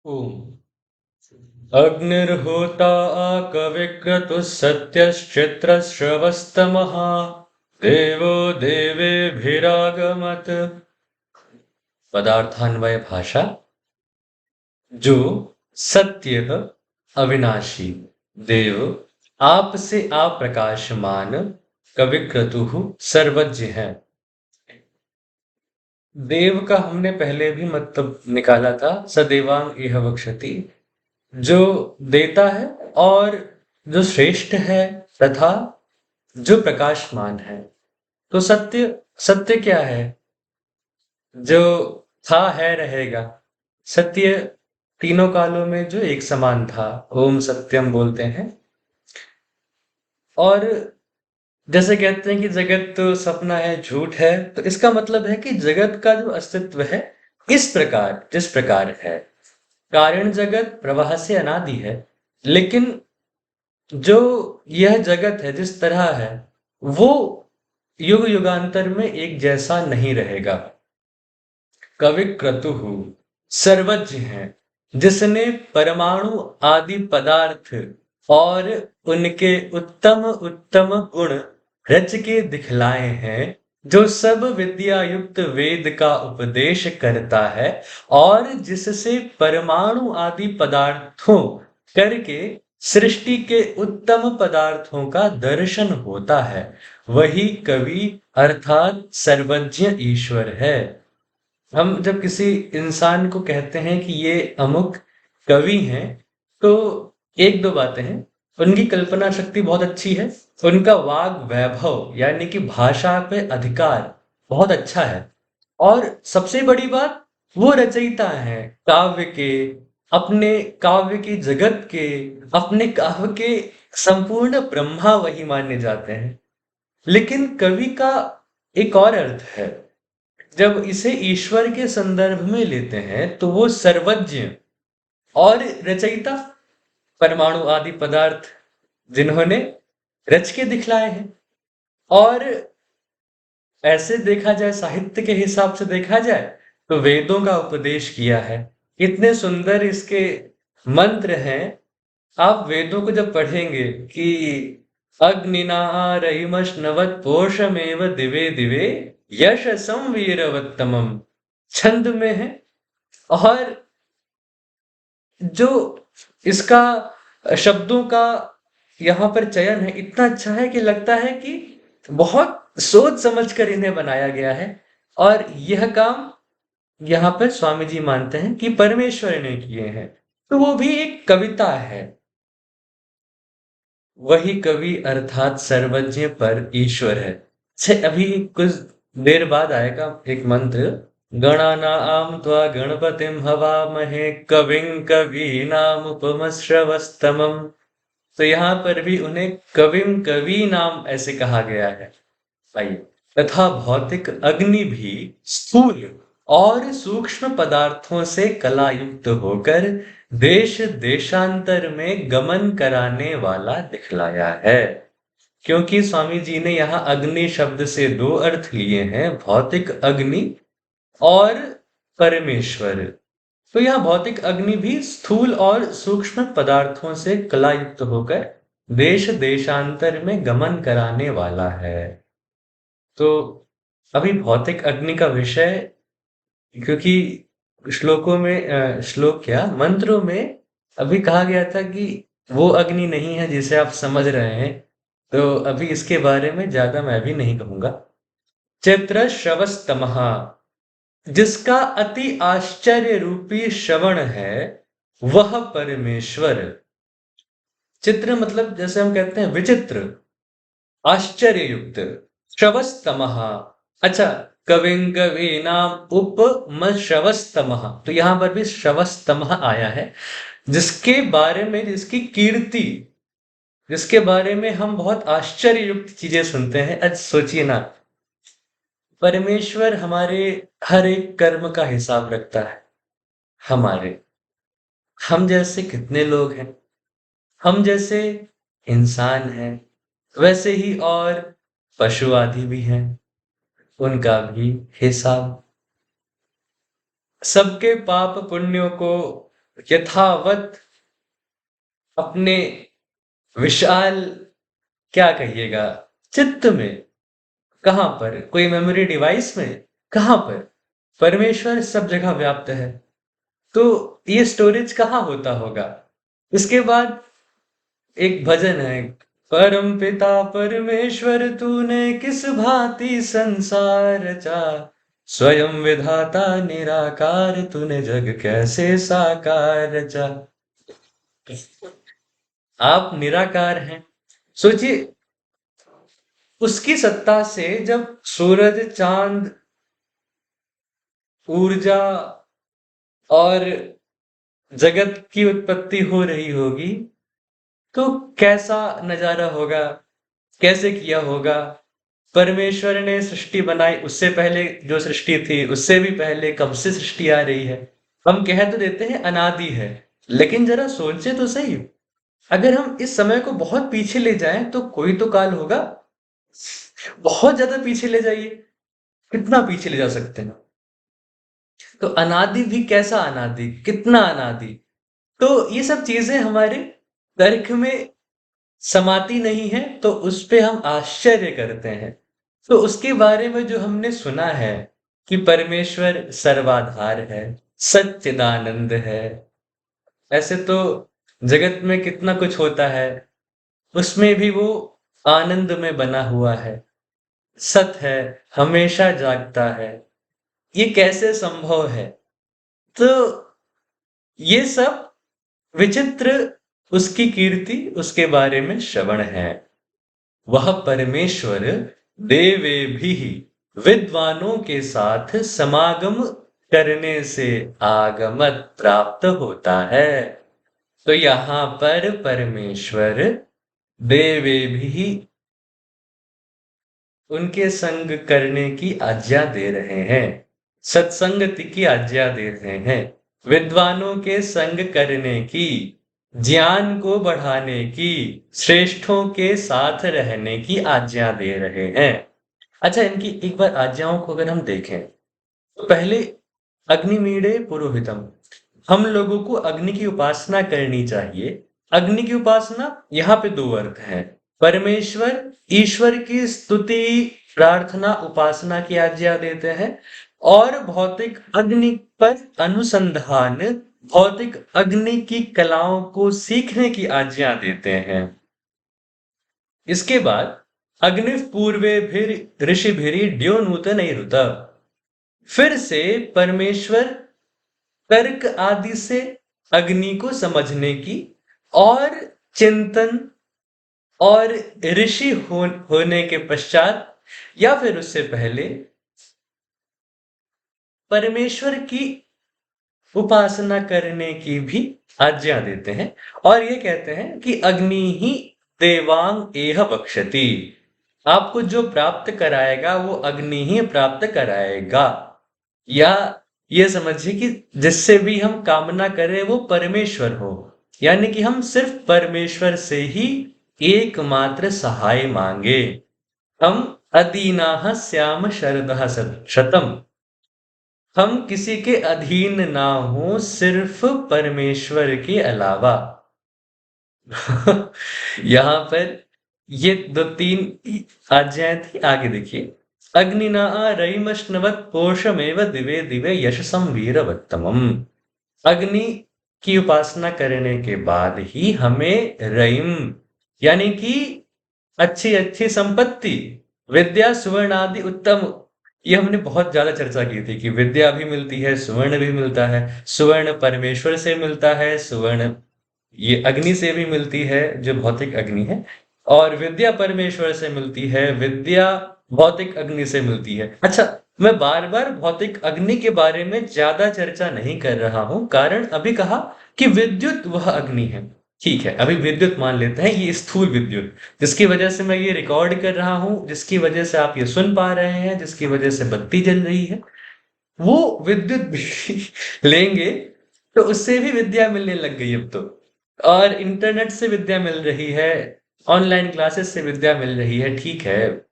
ओम। अग्निर्होता कविक्रतुः सत्यश्चित्रश्रवस्तमः देवो देवेभिरागमत्। पदार्थान्वय भाषा। जो सत्य अविनाशी देव आपसे अप्रकाशमान कविक्रतुः सर्वज्ञ है। देव का हमने पहले भी मतलब निकाला था, सदेवांग इह वक्षति, जो देता है और जो श्रेष्ठ है तथा जो प्रकाशमान है। तो सत्य, सत्य क्या है? जो था है रहेगा। सत्य तीनों कालों में जो एक समान था, ओम सत्यम बोलते हैं। और जैसे कहते हैं कि जगत तो सपना है, झूठ है, तो इसका मतलब है कि जगत का जो अस्तित्व है इस प्रकार जिस प्रकार है, कारण जगत प्रवाह से अनादि है, लेकिन जो यह जगत है जिस तरह है वो युग युगांतर में एक जैसा नहीं रहेगा। कवि क्रतु सर्वज्ञ है, जिसने परमाणु आदि पदार्थ और उनके उत्तम उत्तम गुण रच के दिखलाए हैं, जो सब विद्या युक्त वेद का उपदेश करता है और जिससे परमाणु आदि पदार्थों करके सृष्टि के उत्तम पदार्थों का दर्शन होता है, वही कवि अर्थात सर्वज्ञ ईश्वर है। हम जब किसी इंसान को कहते हैं कि ये अमुक कवि हैं, तो एक दो बातें हैं। उनकी कल्पना शक्ति बहुत अच्छी है, उनका वाग वैभव यानी कि भाषा पे अधिकार बहुत अच्छा है, और सबसे बड़ी बात, वो रचयिता हैं काव्य के, अपने काव्य के जगत के, अपने काव्य के संपूर्ण ब्रह्मा वही माने जाते हैं। लेकिन कवि का एक और अर्थ है। जब इसे ईश्वर के संदर्भ में लेते हैं तो वो सर्वज्ञ और रचयिता, परमाणु आदि पदार्थ जिन्होंने रच के दिखलाए हैं। और ऐसे देखा जाए, साहित्य के हिसाब से देखा जाए, तो वेदों का उपदेश किया है। इतने सुंदर इसके मंत्र हैं। आप वेदों को जब पढ़ेंगे कि अग्निना रहिमश्नवत् पोषमेव दिवे दिवे यशसं वीरवत्तमम्, छंद में है। और जो इसका शब्दों का यहाँ पर चयन है इतना अच्छा है कि लगता है कि बहुत सोच समझ कर इन्हें बनाया गया है। और यह काम यहाँ पर स्वामी जी मानते हैं कि परमेश्वर ने किए हैं, तो वो भी एक कविता है। वही कवि अर्थात सर्वज्ञ पर ईश्वर है। से अभी कुछ देर बाद आएगा एक मंत्र, गणानाम त्वा गणपतिम हवामहे कविं कवीनाम उपमश्रवस्तमम्। तो यहाँ पर भी उन्हें कविम कवि नाम ऐसे कहा गया है। आइए। तथा भौतिक अग्नि भी स्थूल और सूक्ष्म पदार्थों से कलायुक्त होकर देश देशांतर में गमन कराने वाला दिखलाया है। क्योंकि स्वामी जी ने यहाँ अग्नि शब्द से दो अर्थ लिए हैं, भौतिक अग्नि और परमेश्वर। तो यहाँ भौतिक अग्नि भी स्थूल और सूक्ष्म पदार्थों से कलायुक्त होकर देश देशांतर में गमन कराने वाला है। तो अभी भौतिक अग्नि का विषय, क्योंकि श्लोकों में श्लोक क्या मंत्रों में अभी कहा गया था कि वो अग्नि नहीं है जिसे आप समझ रहे हैं, तो अभी इसके बारे में ज्यादा मैं भी नहीं कहूंगा। चित्र श्रवस्तमः, जिसका अति आश्चर्य रूपी श्रवण है वह परमेश्वर। चित्र मतलब जैसे हम कहते हैं विचित्र, आश्चर्ययुक्त। श्रवस्तमः, अच्छा, कविं कवीनाम उपम श्रवस्तमः, तो यहां पर भी श्रवस्तमः आया है, जिसके बारे में, जिसकी कीर्ति, जिसके बारे में हम बहुत आश्चर्ययुक्त चीजें सुनते हैं। आज सोचिए ना, परमेश्वर हमारे हर एक कर्म का हिसाब रखता है। हमारे, हम जैसे कितने लोग हैं, हम जैसे इंसान हैं, वैसे ही और पशु आदि भी हैं, उनका भी हिसाब। सबके पाप पुण्यों को यथावत अपने विशाल, क्या कहिएगा, चित्त में, कहाँ पर, कोई मेमोरी डिवाइस में, कहाँ पर, परमेश्वर सब जगह व्याप्त है। तो ये स्टोरेज कहाँ होता होगा? इसके बाद एक भजन है, परम पिता परमेश्वर तूने किस भांति संसार रचा, स्वयं विधाता निराकार तूने जग कैसे साकार रचा। आप निराकार हैं। सोचिए, उसकी सत्ता से जब सूरज, चांद, ऊर्जा और जगत की उत्पत्ति हो रही होगी, तो कैसा नजारा होगा, कैसे किया होगा। परमेश्वर ने सृष्टि बनाई, उससे पहले जो सृष्टि थी, उससे भी पहले कब से सृष्टि आ रही है। हम कह तो देते हैं अनादि है, लेकिन जरा सोचे तो सही, अगर हम इस समय को बहुत पीछे ले जाएं तो कोई तो काल होगा। बहुत ज्यादा पीछे ले जाइए, कितना पीछे ले जा सकते हैं। तो अनादि भी कैसा अनादि, कितना अनादि। तो ये सब चीजें हमारे तर्क में समाती नहीं है, तो उस पे हम आश्चर्य करते हैं। तो उसके बारे में जो हमने सुना है कि परमेश्वर सर्वाधार है, सच्चिदानंद है, ऐसे तो जगत में कितना कुछ होता है, उसमें भी वो आनंद में बना हुआ है, सत है, हमेशा जागता है। ये कैसे संभव है? तो ये सब विचित्र उसकी कीर्ति, उसके बारे में श्रवण है। वह परमेश्वर देवे भी विद्वानों के साथ समागम करने से आगमत प्राप्त होता है। तो यहाँ पर परमेश्वर देवे भी उनके संग करने की आज्ञा दे रहे हैं, सत्संगति की आज्ञा दे रहे हैं, विद्वानों के संग करने की, ज्ञान को बढ़ाने की, श्रेष्ठों के साथ रहने की आज्ञा दे रहे हैं। अच्छा, इनकी एक बार आज्ञाओं को अगर हम देखें तो पहले अग्निमीडे पुरोहितम, हम लोगों को अग्नि की उपासना करनी चाहिए। अग्नि की उपासना, यहाँ पे दो अर्थ हैं। परमेश्वर, ईश्वर की स्तुति, प्रार्थना, उपासना की आज्ञा देते हैं, और भौतिक अग्नि पर अनुसंधान, भौतिक अग्नि की कलाओं को सीखने की आज्ञा देते हैं। इसके बाद अग्नि पूर्वे फिर ऋषि भिरी ड्यो नूतन रुत, फिर से परमेश्वर तर्क आदि से अग्नि को समझने की और चिंतन, और ऋषि होने के पश्चात या फिर उससे पहले परमेश्वर की उपासना करने की भी आज्ञा देते हैं, और ये कहते हैं कि अग्नि ही देवांग एह बक्षति, आपको जो प्राप्त कराएगा वो अग्नि ही प्राप्त कराएगा। या ये समझिए कि जिससे भी हम कामना करें वो परमेश्वर हो, यानी कि हम सिर्फ परमेश्वर से ही एकमात्र सहाय मांगे। हम अदीनाः स्याम शरदः शतम, हम किसी के अधीन ना हो, सिर्फ परमेश्वर के अलावा। यहाँ पर ये दो तीन आज्ञाएं थी। आगे देखिए, अग्निना रयिमश्नवत् पोषमेव दिवे दिवे यशसं वीरवत्तमम्। अग्नि की उपासना करने के बाद ही हमें रयिम, यानी कि अच्छी अच्छी संपत्ति, विद्या, सुवर्ण आदि उत्तम, ये हमने बहुत ज्यादा चर्चा की थी कि विद्या भी मिलती है, सुवर्ण भी मिलता है। सुवर्ण परमेश्वर से मिलता है, सुवर्ण ये अग्नि से भी मिलती है जो भौतिक अग्नि है, और विद्या परमेश्वर से मिलती है, विद्या भौतिक अग्नि से मिलती है। अच्छा, मैं बार बार भौतिक अग्नि के बारे में ज्यादा चर्चा नहीं कर रहा हूं, कारण अभी कहा कि विद्युत वह अग्नि है। ठीक है, अभी विद्युत मान लेते हैं, ये स्थूल विद्युत जिसकी वजह से मैं ये रिकॉर्ड कर रहा हूं, जिसकी वजह से आप ये सुन पा रहे हैं, जिसकी वजह से बत्ती जल रही है, वो विद्युत भी लेंगे तो उससे भी विद्या मिलने लग गई अब तो। और इंटरनेट से विद्या मिल रही है, ऑनलाइन क्लासेस से विद्या मिल रही है, ठीक है।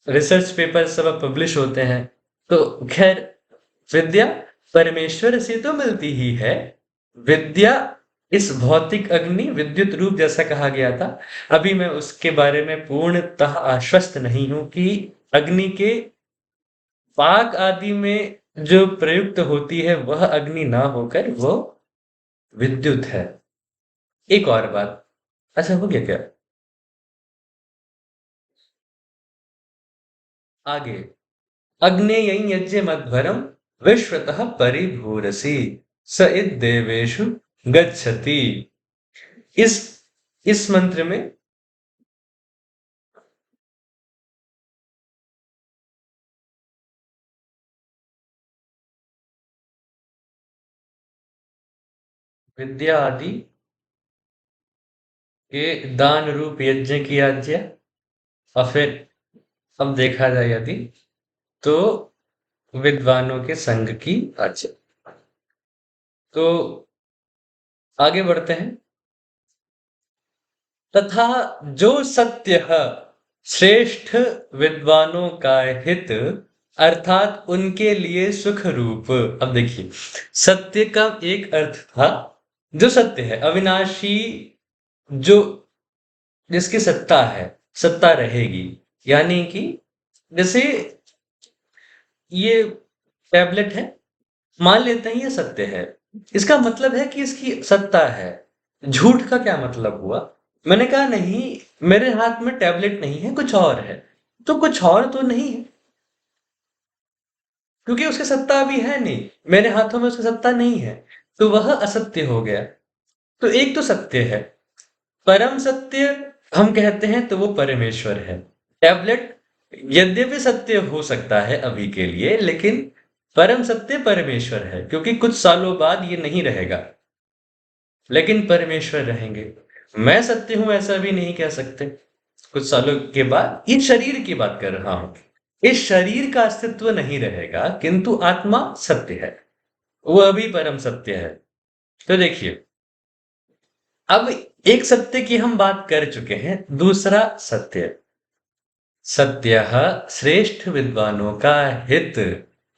रिसर्च पेपर सब अब पब्लिश होते हैं, तो खैर विद्या परमेश्वर से तो मिलती ही है। विद्या इस भौतिक अग्नि विद्युत रूप जैसा कहा गया था। अभी मैं उसके बारे में पूर्णतः आश्वस्त नहीं हूं कि अग्नि के पाक आदि में जो प्रयुक्त होती है वह अग्नि ना होकर वो विद्युत है। एक और बात, अच्छा हो गया क्या? आगे, अग्नेयं यज्ञमध्वरं विश्वतः परिभूरसि स इत देवेषु गच्छति। इस इस मंत्र में विद्या आदि के दान रूप यज्ञ की आज्ञा, और फिर अब देखा जाए यदि तो विद्वानों के संग की आज्ञा। तो आगे बढ़ते हैं। तथा जो सत्य है श्रेष्ठ विद्वानों का हित, अर्थात उनके लिए सुख रूप। अब देखिए, सत्य का एक अर्थ था जो सत्य है, अविनाशी, जो जिसकी सत्ता है, सत्ता रहेगी। यानी कि जैसे ये टैबलेट है, मान लेते हैं ये सत्य है, इसका मतलब है कि इसकी सत्ता है। झूठ का क्या मतलब हुआ? मैंने कहा नहीं, मेरे हाथ में टैबलेट नहीं है, कुछ और है। तो कुछ और तो नहीं है, क्योंकि उसकी सत्ता अभी है नहीं, मेरे हाथों में उसकी सत्ता नहीं है, तो वह असत्य हो गया। तो एक तो सत्य है, परम सत्य हम कहते हैं तो वो परमेश्वर है। टैबलेट यद्यपि सत्य हो सकता है अभी के लिए, लेकिन परम सत्य परमेश्वर है, क्योंकि कुछ सालों बाद ये नहीं रहेगा, लेकिन परमेश्वर रहेंगे। मैं सत्य हूं ऐसा भी नहीं कह सकते। कुछ सालों के बाद, इस शरीर की बात कर रहा हूं, इस शरीर का अस्तित्व नहीं रहेगा, किंतु आत्मा सत्य है, वो अभी परम सत्य है। तो देखिए, अब एक सत्य की हम बात कर चुके हैं, दूसरा सत्य, सत्यः श्रेष्ठ विद्वानों का हित,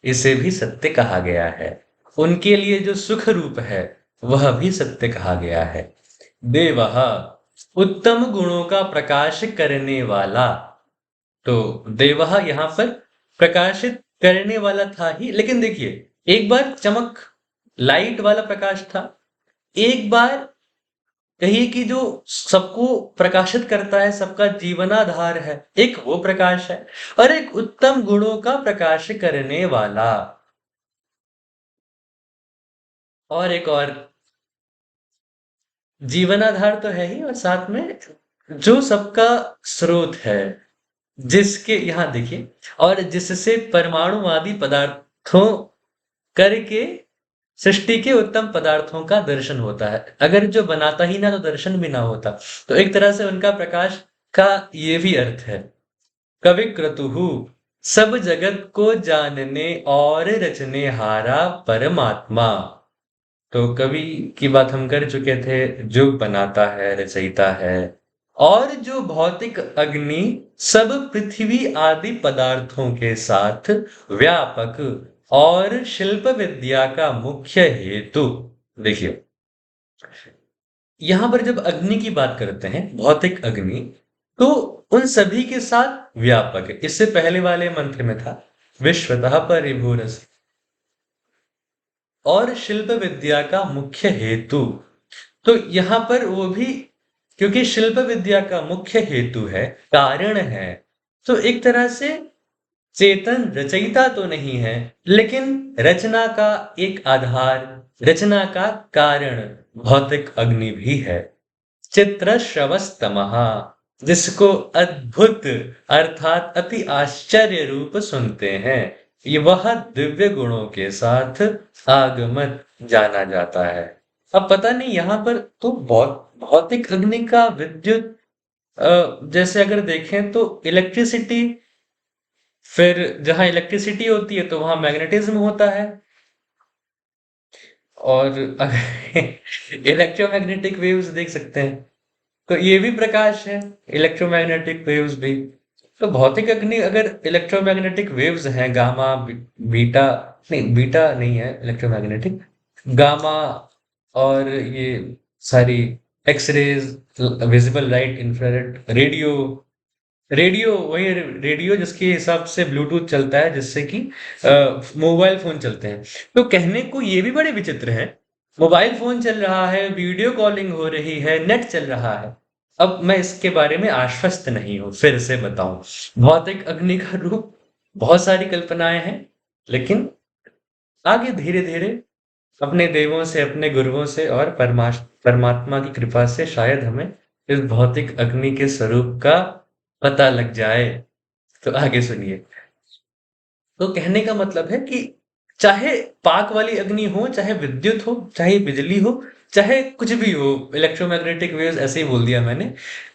इसे भी सत्य कहा गया है। उनके लिए जो सुख रूप है वह भी सत्य कहा गया है। देवः उत्तम गुणों का प्रकाश करने वाला। तो देवः यहाँ पर प्रकाशित करने वाला था ही, लेकिन देखिए, एक बार चमक, लाइट वाला प्रकाश था, एक बार कहिए कि जो सबको प्रकाशित करता है, सबका जीवनाधार है, एक वो प्रकाश है, और एक उत्तम गुणों का प्रकाश करने वाला, और एक और जीवनाधार तो है ही, और साथ में जो सबका स्रोत है, जिसके यहाँ देखिए, और जिससे परमाणु आदि पदार्थों करके सृष्टि के उत्तम पदार्थों का दर्शन होता है। अगर जो बनाता ही ना तो दर्शन भी ना होता। तो एक तरह से उनका प्रकाश का ये भी अर्थ है। कवि क्रतुहु, सब जगत को जानने और रचने हारा परमात्मा। तो कवि की बात हम कर चुके थे, जो बनाता है, रचयिता है, और जो भौतिक अग्नि सब पृथ्वी आदि पदार्थों के साथ व्यापक और शिल्प विद्या का मुख्य हेतु। देखिए, यहाँ पर जब अग्नि की बात करते हैं, भौतिक अग्नि, तो उन सभी के साथ व्यापक है। इससे पहले वाले मंत्र में था विश्वतः परिभूरस, और शिल्प विद्या का मुख्य हेतु। तो यहाँ पर वो भी, क्योंकि शिल्प विद्या का मुख्य हेतु है, कारण है, तो एक तरह से चेतन रचयिता तो नहीं है, लेकिन रचना का एक आधार, रचना का कारण भौतिक अग्नि भी है। चित्र श्रवस्तमः, जिसको अद्भुत अर्थात अति आश्चर्य रूप सुनते हैं, ये वह दिव्य गुणों के साथ आगमत जाना जाता है। अब पता नहीं यहाँ पर तो बहुत भौतिक अग्नि का विद्युत, जैसे अगर देखें तो इलेक्ट्रिसिटी, फिर जहां इलेक्ट्रिसिटी होती है तो वहां मैग्नेटिज्म होता है, और इलेक्ट्रोमैग्नेटिक वेव्स देख सकते हैं, तो ये भी प्रकाश है, इलेक्ट्रोमैग्नेटिक वेव्स भी। तो भौतिक अग्नि अगर इलेक्ट्रोमैग्नेटिक वेव्स हैं, गामा, बीटा, नहीं बीटा नहीं है इलेक्ट्रोमैग्नेटिक, गामा और ये सारी X rays, visible light, infrared, radio, radio वही रेडियो जिसके हिसाब से ब्लूटूथ चलता है, जिससे कि मोबाइल फोन चलते हैं। तो कहने को ये भी बड़े विचित्र है, मोबाइल फोन चल रहा है, वीडियो कॉलिंग हो रही है, नेट चल रहा है। अब मैं इसके बारे में आश्वस्त नहीं हूं, फिर से बताऊं, भौतिक अग्नि का रूप बहुत सारी कल्पनाएं हैं, लेकिन आगे धीरे धीरे अपने देवों से, अपने गुरुओं से और परमात्मा की कृपा से शायद हमें इस भौतिक अग्नि के स्वरूप का पता लग जाए। तो आगे सुनिए। तो कहने का मतलब है कि चाहे पाक वाली अग्नि हो, चाहे विद्युत हो, चाहे बिजली हो, चाहे कुछ भी हो, इलेक्ट्रोमैग्नेटिक वेव्स ऐसे ही बोल दिया मैंने,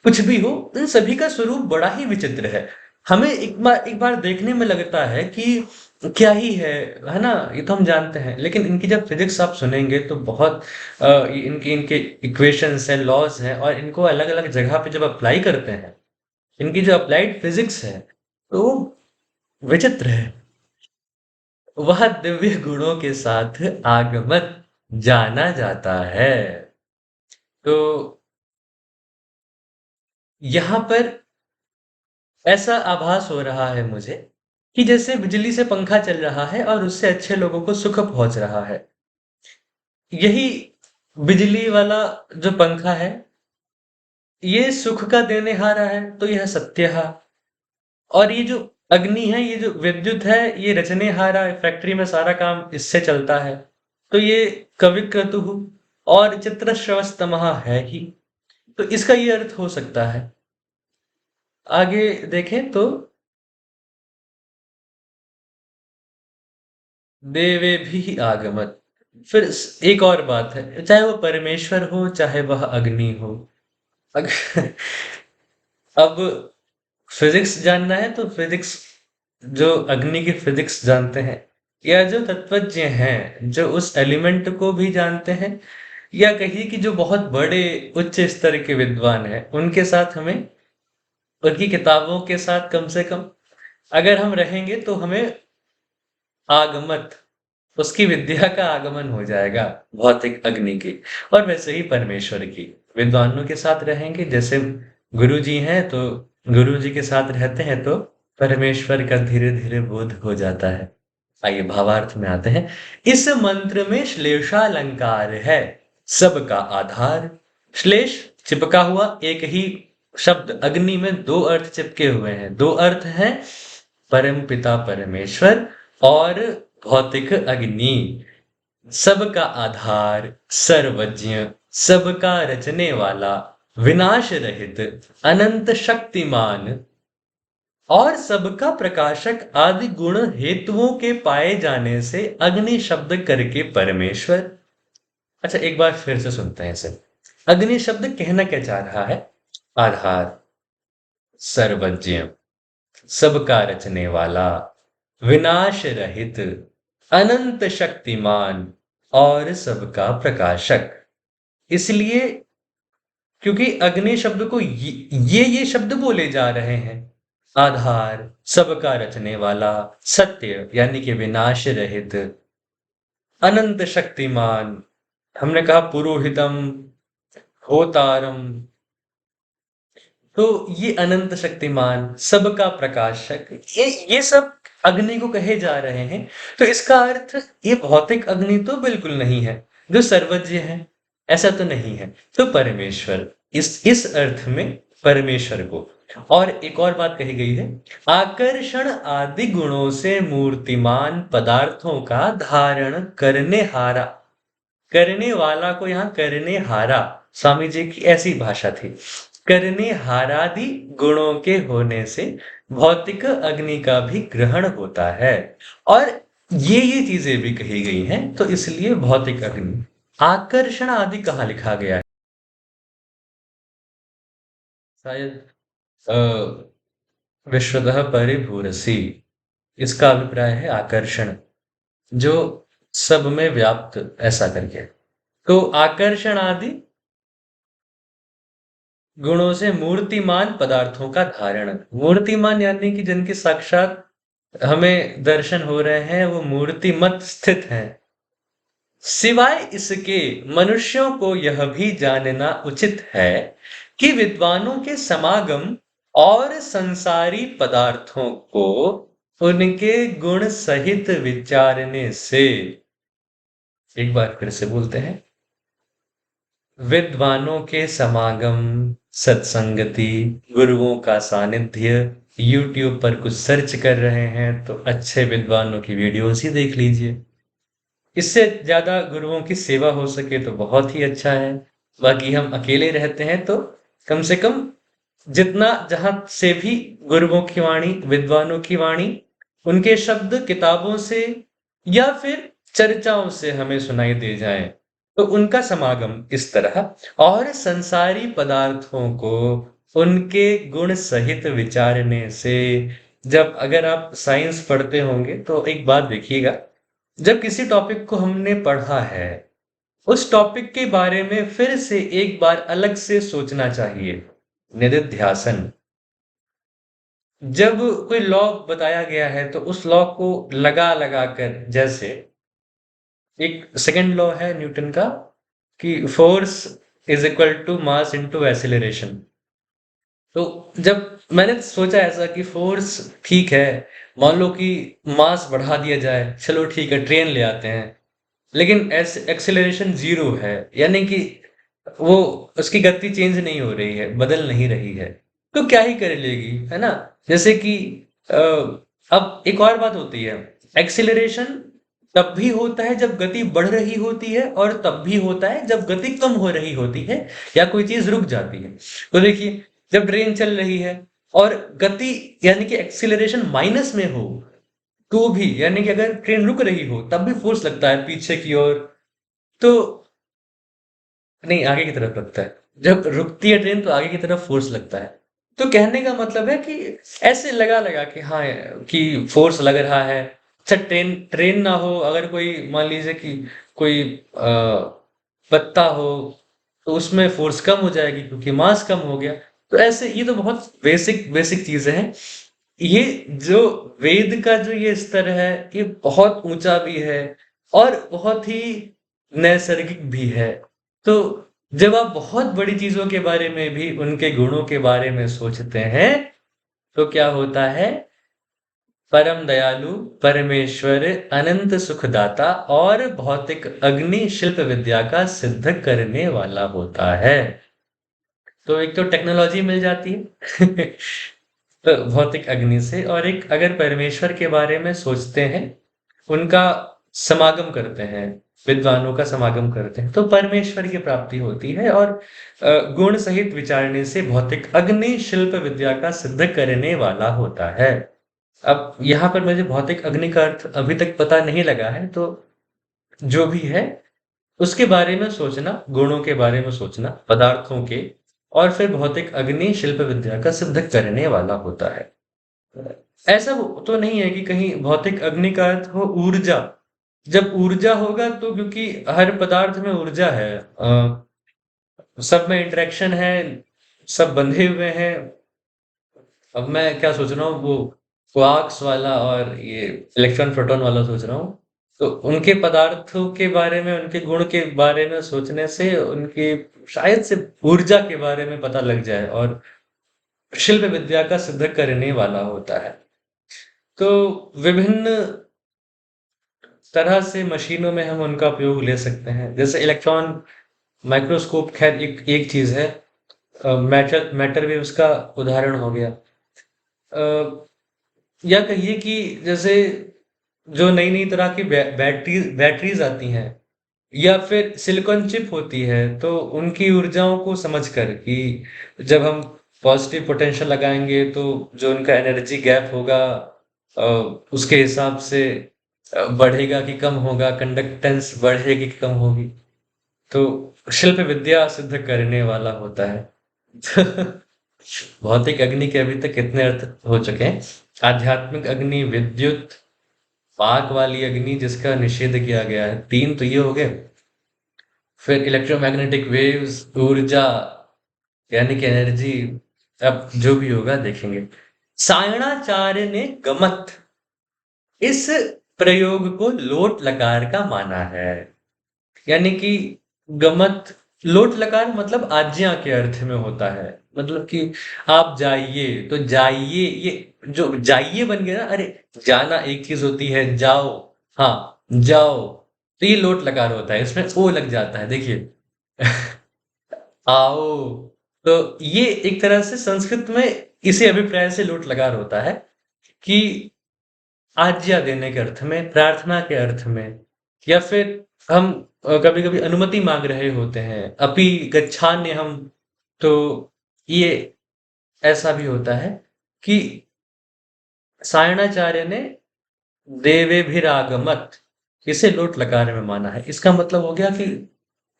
कुछ भी हो, इन सभी का स्वरूप बड़ा ही विचित्र है। हमें एक बार देखने में लगता है कि क्या ही है ना, ये तो हम जानते हैं, लेकिन इनकी जब फिजिक्स आप सुनेंगे तो बहुत इनके इनके इक्वेशंस हैं, लॉज हैं, और इनको अलग अलग जगह पे जब अप्लाई करते हैं, इनकी जो अप्लाइड फिजिक्स है, तो वो विचित्र है। वह दिव्य गुणों के साथ आगमत जाना जाता है। तो यहाँ पर ऐसा आभास हो रहा है मुझे कि जैसे बिजली से पंखा चल रहा है और उससे अच्छे लोगों को सुख पहुंच रहा है। यही बिजली वाला जो पंखा है, ये सुख का देने हारा है, तो यह सत्य है। और ये जो अग्नि है, ये जो विद्युत है, ये रचने हारा है, फैक्ट्री में सारा काम इससे चलता है। तो ये कविक्रतु और चित्रश्रवस्तमः है ही। तो इसका ये अर्थ हो सकता है। आगे देखें तो देवे भी आगमत। फिर एक और बात है, चाहे वो परमेश्वर हो, चाहे वह अग्नि हो। अग, अब फिजिक्स जानना है तो फिजिक्स, जो अग्नि की फिजिक्स जानते हैं, या जो तत्वज्ञ हैं, जो उस एलिमेंट को भी जानते हैं, या कहिए कि जो बहुत बड़े उच्च स्तर के विद्वान हैं, उनके साथ हमें, उनकी किताबों के साथ कम से कम अगर हम रहेंगे तो हमें आगमत, उसकी विद्या का आगमन हो जाएगा, भौतिक अग्नि की। और वैसे ही परमेश्वर की विद्वानों के साथ रहेंगे, जैसे गुरु जी हैं तो गुरु जी के साथ रहते हैं तो परमेश्वर का धीरे धीरे बोध हो जाता है। आइए भावार्थ में आते हैं। इस मंत्र में श्लेषालंकार है, सबका आधार। श्लेष चिपका हुआ, एक ही शब्द अग्नि में दो अर्थ चिपके हुए हैं, दो अर्थ हैं, परम पिता परमेश्वर और भौतिक अग्नि। सबका आधार, सर्वज्ञ, सबका रचने वाला, विनाश रहित, अनंत शक्तिमान और सबका प्रकाशक आदि गुण हेतुओं के पाए जाने से अग्नि शब्द करके परमेश्वर। अच्छा, एक बार फिर से सुनते हैं इसे। अग्नि शब्द कहना क्या चाह रहा है? आधार, सर्वज्ञ, सबका रचने वाला, विनाश रहित, अनंत शक्तिमान और सबका प्रकाशक। इसलिए क्योंकि अग्नि शब्द को ये शब्द बोले जा रहे हैं। आधार, सबका रचने वाला, सत्य यानी कि विनाश रहित, अनंत शक्तिमान, हमने कहा पुरोहितम, होतारम, तो ये अनंत शक्तिमान, सबका प्रकाशक, ये सब अग्नि को कहे जा रहे हैं। तो इसका अर्थ ये भौतिक अग्नि तो बिल्कुल नहीं है जो सर्वज्ञ है, ऐसा तो नहीं है। तो परमेश्वर, इस अर्थ में परमेश्वर को। और एक और बात कही गई है, आकर्षण आदि गुणों से मूर्तिमान पदार्थों का धारण करने हारा। करने वाला को यहाँ करने हारा, स्वामी जी की ऐसी भाषा थी। करने हारादि गुणों के होने से भौतिक अग्नि का भी ग्रहण होता है। और ये चीजें भी कही गई हैं, तो इसलिए भौतिक अग्नि। आकर्षण आदि कहाँ लिखा गया है? शायद अ, विश्वतः परिभूरसी, इसका अभिप्राय है आकर्षण, जो सब में व्याप्त, ऐसा करके। तो आकर्षण आदि गुणों से मूर्तिमान पदार्थों का धारण। मूर्तिमान यानी कि जिनके साक्षात हमें दर्शन हो रहे हैं, वो मूर्तिमत स्थित हैं। सिवाय इसके मनुष्यों को यह भी जानना उचित है कि विद्वानों के समागम और संसारी पदार्थों को उनके गुण सहित विचारने से, एक बार फिर से बोलते हैं, विद्वानों के समागम, सत्संगति, गुरुओं का सानिध्य। यूट्यूब पर कुछ सर्च कर रहे हैं तो अच्छे विद्वानों की वीडियोस ही देख लीजिए। इससे ज़्यादा गुरुओं की सेवा हो सके तो बहुत ही अच्छा है। बाकी हम अकेले रहते हैं तो कम से कम जितना जहाँ से भी गुरुओं की वाणी, विद्वानों की वाणी, उनके शब्द किताबों से या फिर चर्चाओं से हमें सुनाई दे जाएं, तो उनका समागम इस तरह, और संसारी पदार्थों को उनके गुण सहित विचारने से। जब अगर आप साइंस पढ़ते होंगे तो एक बात देखिएगा, जब किसी टॉपिक को हमने पढ़ा है, उस टॉपिक के बारे में फिर से एक बार अलग से सोचना चाहिए। निदिध्यासन। जब कोई लॉ बताया गया है तो उस लॉ को लगा लगा कर, जैसे एक सेकंड लॉ है न्यूटन का कि force is equal to mass into acceleration. तो जब मैंने सोचा ऐसा कि फोर्स ठीक है, मान लो कि मास बढ़ा दिया जाए, चलो ठीक है ट्रेन ले आते हैं, लेकिन एक्सेलरेशन जीरो है, यानी कि वो उसकी गति चेंज नहीं हो रही है, बदल नहीं रही है, तो क्या ही कर लेगी, है ना। जैसे कि अ, अब एक और बात होती है, एक्सेलरेशन तब भी होता है जब गति बढ़ रही होती है, और तब भी होता है जब गति कम हो रही होती है या कोई चीज रुक जाती है। तो देखिए, जब ट्रेन चल रही है और गति यानी कि एक्सेलरेशन माइनस में हो, तो भी यानी कि अगर ट्रेन रुक रही हो तब भी फोर्स लगता है पीछे की ओर, तो नहीं, आगे की तरफ लगता है। जब रुकती है ट्रेन तो आगे की तरफ फोर्स लगता है। तो कहने का मतलब है कि ऐसे लगा लगा कि हाँ, कि फोर्स लग रहा है। अच्छा, ट्रेन ट्रेन ना हो, अगर कोई मान लीजिए कि कोई पत्ता हो, तो उसमें फोर्स कम हो जाएगी क्योंकि मास कम हो गया। तो ऐसे ये तो बहुत बेसिक बेसिक चीजें हैं। ये जो वेद का जो ये स्तर है, ये बहुत ऊंचा भी है और बहुत ही नैसर्गिक भी है। तो जब आप बहुत बड़ी चीजों के बारे में भी, उनके गुणों के बारे में सोचते हैं, तो क्या होता है, परम दयालु परमेश्वर अनंत सुखदाता और भौतिक अग्नि शिल्प विद्या का सिद्ध करने वाला होता है। तो एक तो टेक्नोलॉजी मिल जाती है तो भौतिक अग्नि से, और एक अगर परमेश्वर के बारे में सोचते हैं, उनका समागम करते हैं, विद्वानों का समागम करते हैं, तो परमेश्वर की प्राप्ति होती है। और गुण सहित विचारने से भौतिक अग्नि शिल्प विद्या का सिद्ध करने वाला होता है। अब यहाँ पर मुझे भौतिक अग्नि का अर्थ अभी तक पता नहीं लगा है, तो जो भी है उसके बारे में सोचना, गुणों के बारे में सोचना पदार्थों के, और फिर भौतिक अग्नि शिल्प विद्या का सिद्ध करने वाला होता है। ऐसा तो नहीं है कि कहीं भौतिक अग्नि का अर्थ हो ऊर्जा। जब ऊर्जा होगा तो क्योंकि हर पदार्थ में ऊर्जा है, सब में इंटरेक्शन है, सब बंधे हुए हैं। अब मैं क्या सोच रहा हूँ, वो क्वार्क्स वाला और ये इलेक्ट्रॉन प्रोटॉन वाला सोच रहा हूँ। तो उनके पदार्थों के बारे में, उनके गुण के बारे में सोचने से उनकी शायद से ऊर्जा के बारे में पता लग जाए, और शिल्प विद्या का सिद्ध करने वाला होता है। तो विभिन्न तरह से मशीनों में हम उनका उपयोग ले सकते हैं, जैसे इलेक्ट्रॉन माइक्रोस्कोप, खैर एक एक चीज है। मैटर मैटर वेव्स का उदाहरण हो गया। या कहिए कि जैसे जो नई नई तरह की बैटरीज आती हैं, या फिर सिलिकॉन चिप होती है, तो उनकी ऊर्जाओं को समझकर कि जब हम पॉजिटिव पोटेंशियल लगाएंगे तो जो उनका एनर्जी गैप होगा, अ, उसके हिसाब से बढ़ेगा कि कम होगा, कंडक्टेंस बढ़ेगी कि कम होगी। तो शिल्प विद्या सिद्ध करने वाला होता है भौतिक अग्नि के अभी तक कितने अर्थ हो चुके हैं? आध्यात्मिक अग्नि, विद्युत, पाक वाली अग्नि जिसका निषेध किया गया है, तीन तो ये हो गए। फिर इलेक्ट्रोमैग्नेटिक वेव्स, ऊर्जा, यानी कि एनर्जी, अब जो भी होगा देखेंगे। सायणाचार्य ने गमत इस प्रयोग को लोट लकार का माना है। यानी कि गमत, लोट लकार मतलब आज्ञा के अर्थ में होता है। मतलब कि आप जाइए, तो जाइए, ये जो जाइए बन गया ना, अरे जाना एक चीज होती है, जाओ, हाँ, जाओ, तो ये लोट लकार होता है, इसमें ओ लग जाता है, देखिए। आओ, तो ये एक तरह से संस्कृत में इसी अभिप्राय से लोट लकार होता है कि आज्ञा देने के अर्थ में, प्रार्थना के अर्थ में, या फिर हम कभी-कभी अनुमति माँग रहे होते हैं, अपि गच्छाम्यहम्, तो ये ऐसा भी होता है कि सायणाचार्य ने देवेभिरागमत इसे लोट लकार में माना है। इसका मतलब हो गया कि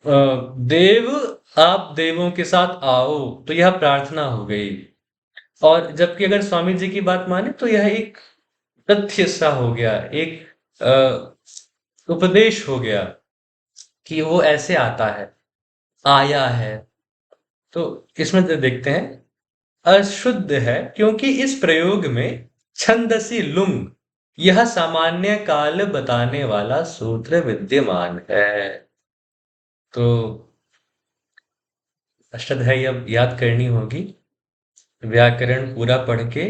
देव, आप देवों के साथ आओ, तो यह प्रार्थना हो गई। और जबकि अगर स्वामी जी की बात माने तो यह एक तथ्य सा हो गया, एक उपदेश हो गया कि वो ऐसे आता है, आया है। तो इसमें जो देखते हैं, अशुद्ध है क्योंकि इस प्रयोग में छंदसी लुंग, यह सामान्य काल बताने वाला सूत्र विद्यमान है। तो अष्टाध्यायी अब याद करनी होगी, व्याकरण पूरा पढ़ के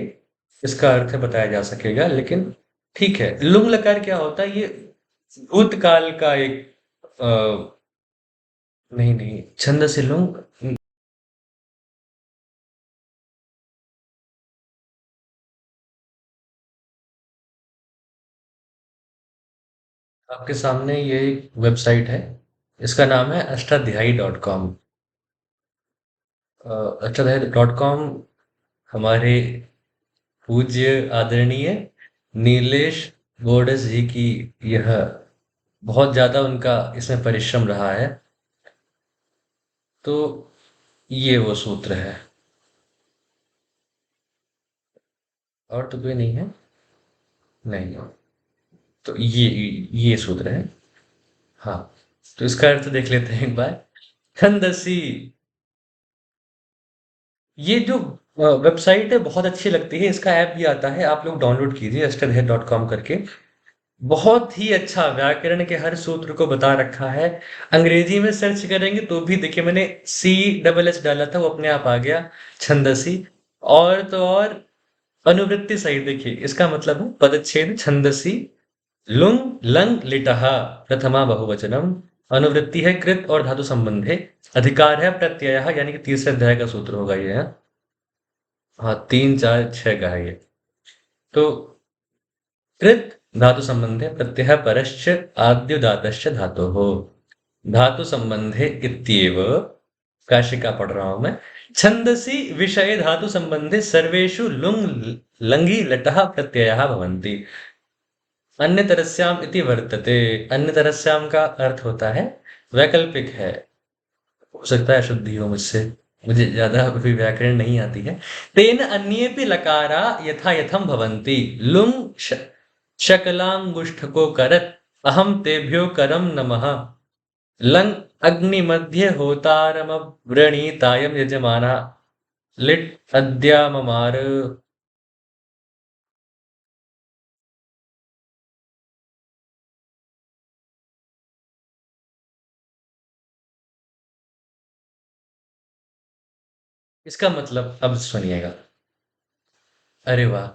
इसका अर्थ बताया जा सकेगा, लेकिन ठीक है। लुंग लकार क्या होता है, ये भूतकाल का एक अ, नहीं नहीं, छंद से लुंग, आपके सामने ये एक वेबसाइट है, इसका नाम है अष्टाध्यायी.com। अष्टाध्यायी.com हमारे पूज्य आदरणीय नीलेश गोडेस जी की, यह बहुत ज्यादा उनका इसमें परिश्रम रहा है। तो ये वो सूत्र है, और तो कोई नहीं है, नहीं। तो ये सूत्र है, हाँ। तो इसका अर्थ देख लेते हैं एक बार। छंदसी, ये जो वेबसाइट है बहुत अच्छी लगती है, इसका ऐप भी आता है, आप लोग डाउनलोड कीजिए अष्टाध्यायी.com करके। बहुत ही अच्छा व्याकरण के हर सूत्र को बता रखा है। अंग्रेजी में सर्च करेंगे तो भी देखिए, मैंने सी डबल एस डाला था, वो अपने आप आ गया, छंदसी। और तो और अनुवृत्ति सही देखिए, इसका मतलब है पदच्छेद छंदसी, लुंग लंग लिटः प्रथमा बहुवचनम, अनुवृत्ति है कृत और धातु संबंधे, अधिकार है प्रत्यय, यानी कि तीसरे अध्याय का सूत्र होगा ये, है। हाँ, 3 4 6 का है ये। तो कृत धातु संबंधे प्रत्यय परश्च आद्युदातश्च धातोः, धातु संबंधे इत्येव, काशिका पढ़ रहा हूं मैं। छंदसि विषय धातु संबंधे सर्वेषु लुंग लंगी लटः प्रत्ययः भवन्ति, अन्य तरस्याम इति वर्तते। अन्य तरस्याम का अर्थ होता है वैकल्पिक है। हो सकता है शुद्धि हो मुझसे, मुझे ज्यादा अभी व्याकरण नहीं आती है। तेन अन्येपि लकारा यथा यथम भवन्ति, लुंग शकलांगुष्ठ को करत, अहम तेभ्यो करम नमः, लंग अग्नि मध्य होतारमव्रणीतायम यजमाना, लिट अद्याममार। इसका मतलब अब सुनिएगा। अरे वाह,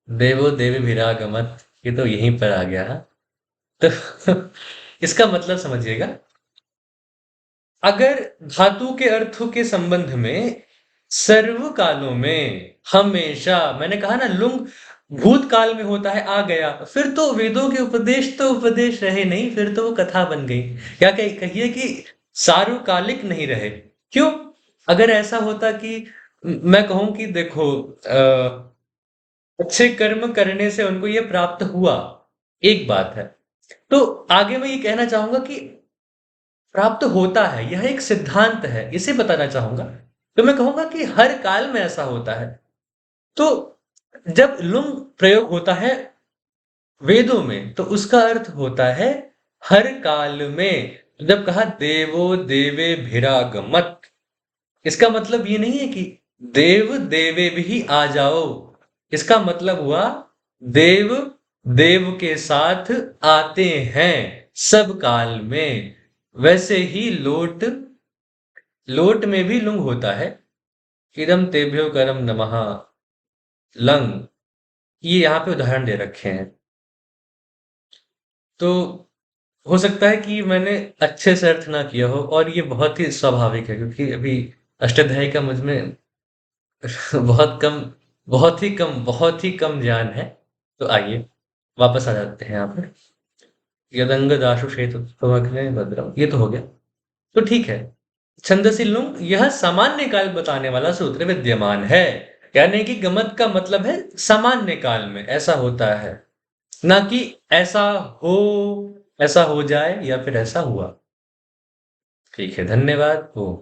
देवो देवी विरागमत, ये तो यहीं पर आ गया, हाँ। तो इसका मतलब समझिएगा, अगर धातु के अर्थों के संबंध में सर्व कालों में हमेशा, मैंने कहा ना लुंग भूतकाल में होता है, आ गया, फिर तो वेदों के उपदेश तो उपदेश रहे नहीं, फिर तो वो कथा बन गई। क्या कहिए कि सार्वकालिक नहीं रहे। क्यों? अगर ऐसा होता कि मैं कहूं कि देखो, अच्छे कर्म करने से उनको ये प्राप्त हुआ, एक बात है। तो आगे मैं ये कहना चाहूंगा कि प्राप्त होता है, यह एक सिद्धांत है, इसे बताना चाहूंगा। तो मैं कहूंगा कि हर काल में ऐसा होता है। तो जब लुंग प्रयोग होता है वेदों में, तो उसका अर्थ होता है हर काल में। जब कहा देवो देवे भिरागमत, इसका मतलब ये नहीं है कि देव देवे भी आ जाओ। इसका मतलब हुआ देव देव के साथ आते हैं सब काल में। वैसे ही लोट लोट में भी लुंग होता है। इदम तेभ्यो करम नमः लंग। ये यहाँ पे उदाहरण दे रखे हैं। तो हो सकता है कि मैंने अच्छे से अर्थ ना किया हो, और ये बहुत ही स्वाभाविक है क्योंकि अभी अष्टाध्यायी का मुझ में बहुत कम बहुत ही कम ज्ञान है। तो आइए वापस आ जाते हैं यहाँ पर। यदंग दाशु शेतु त्वमग्ने भद्रम, ये तो हो गया। तो ठीक है। छंदसी लुंग यह सामान्य काल बताने वाला सूत्र विद्यमान है। यानी कि गमक का मतलब है सामान्य काल में ऐसा होता है, ना कि ऐसा हो ऐसा हो जाए या फिर ऐसा हुआ। ठीक है, धन्यवाद। ओ